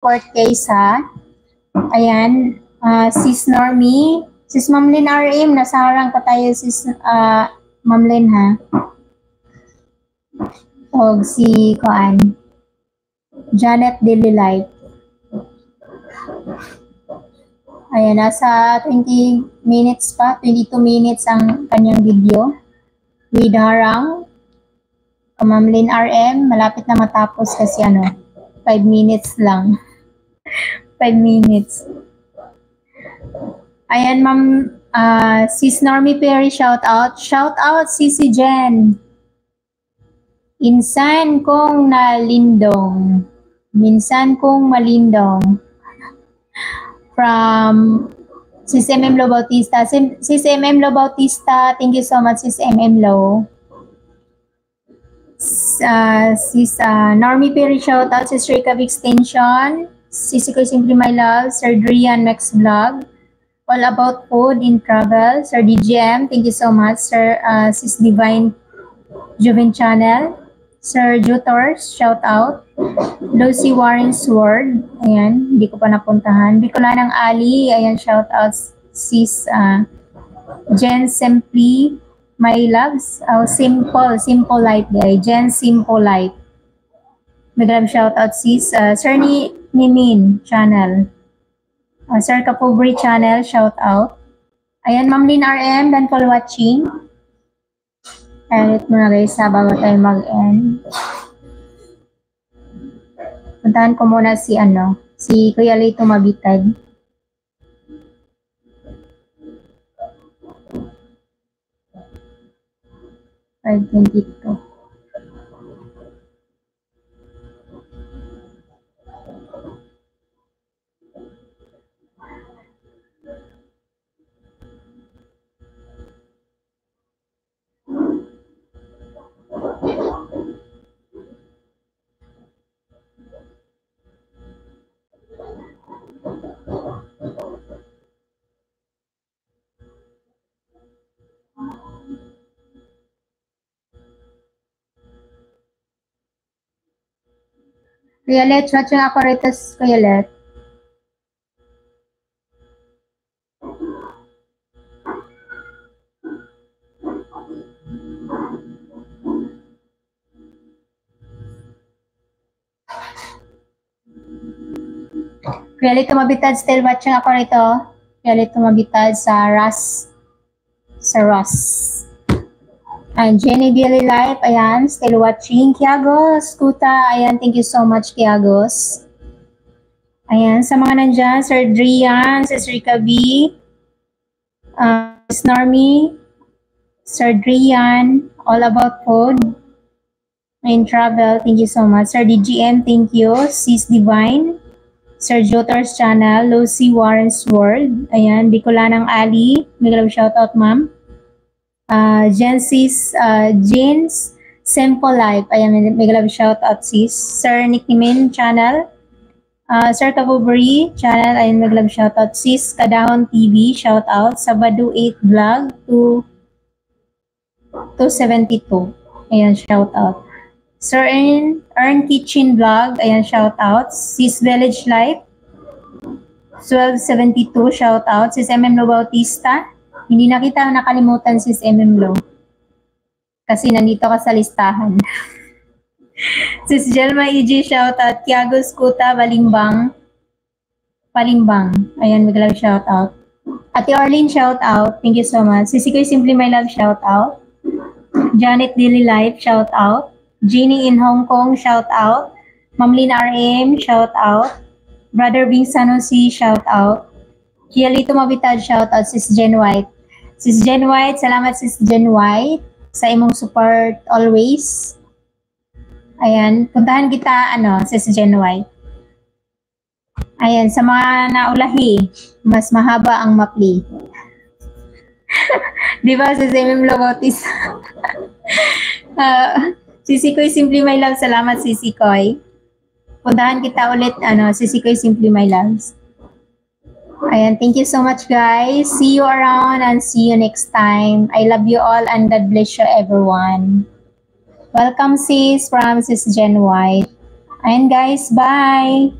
court case ha. Ayan, sis Normie, sis Mamlin RM, nasa harang pa tayo sis Mamlin ha. O si Koan, Janet Delilight. Ayan, nasa 20 minutes pa, 22 minutes ang kanyang video. With harang, Mamlin RM, malapit na matapos kasi 5 minutes lang. 5 minutes. Ayan, ma'am, sis Normie Perry, shout out. Shout out, Sisi Jen. Insan kong nalindong. Minsan kong malindong. From Sis MM Lo Bautista. Sis MM Lo Bautista, thank you so much, Sis MM Lo. Sis Normie Perry, shout out. Sis Rika Extension. Sis Ko Simply My Love. Sir Drian Max Vlog. All About Food in Travel. Sir DGM, thank you so much. Sir Sis Divine Juven Channel. Sir Jutors, shout out. Lucy Warren Sword, ayan, hindi ko pa napuntahan. Bicolanang Ali, ayan, shout out. Sis Jen Simply My Loves, Simple Life, Jen Simple Life. Magram shout out sis. Sir Nimin Channel. Sir Kapubri Channel, shout out. Ayan, Ma'am Lynn RM, thank for watching. Edit mo na guys, bago tayo mag-end. Puntahan ko muna si Kuya Lito Mabitad. Ay, 22. Kuya Let, watching ako rito, Kuya Let. Kuya Let, Tumabitad, still watching ako rito. Kuya Let, Tumabitad sa Ras. And Jenny Daily Life, ayan, still watching. Kiagos, Kuta, ayan, thank you so much, Kiagos. Ayan, sa mga nandyan, Sir Drian, Sis Rika B, Sis Normie, Sir Drian, All About Food, and Travel, thank you so much. Sir DGM, thank you. Sis Divine, Sir Jotar's Channel, Lucy Warren's World, ayan, Bicolanang Ali, may shout out, ma'am. Jensis, Jeans, Simple Life, ayan, may shout out sis. Sir Nick Nimin Channel, Sir Kabubri Channel, ayan, may shout out sis. Kadahon TV, shout out. Sabado 8 Vlog, 272, ayan, shout out. Sir Earn Kitchen Vlog, ayan, shout out. Sis Village Life, 1272, shout out. Sis MM Lo Bautista, hindi na kita nakalimutan, sis MM Lo. Kasi nandito ka sa listahan. Sis Jelma EG, shout out. Kiagos Kuta, Palimbang. Ayan, maglalag shout out. Ate Orlene, shout out. Thank you so much. Sis Koy Simply My Love, shout out. Janet Daily Life, shout out. Jeannie in Hong Kong, shout out. Mamlin RM, shout out. Brother Bing Sanusi, shout out. Kialito Mabitad, shout out. Sis Jen White. Sis Jen White, salamat Sis Jen White sa imong support always. Ayan, puntahan kita, Sis Jen White. Ayan, sa mga naulahi, mas mahaba ang mapli. Di ba, Sis MM Lo Bautista? Sisi Koy Simply My Love, salamat Sisi Koy. Puntahan kita ulit, Sisi Koy Simply My Loves. Ayan, thank you so much guys. See you around and see you next time. I love you all and God bless you everyone. Welcome sis from Sis Jen White. And guys, bye!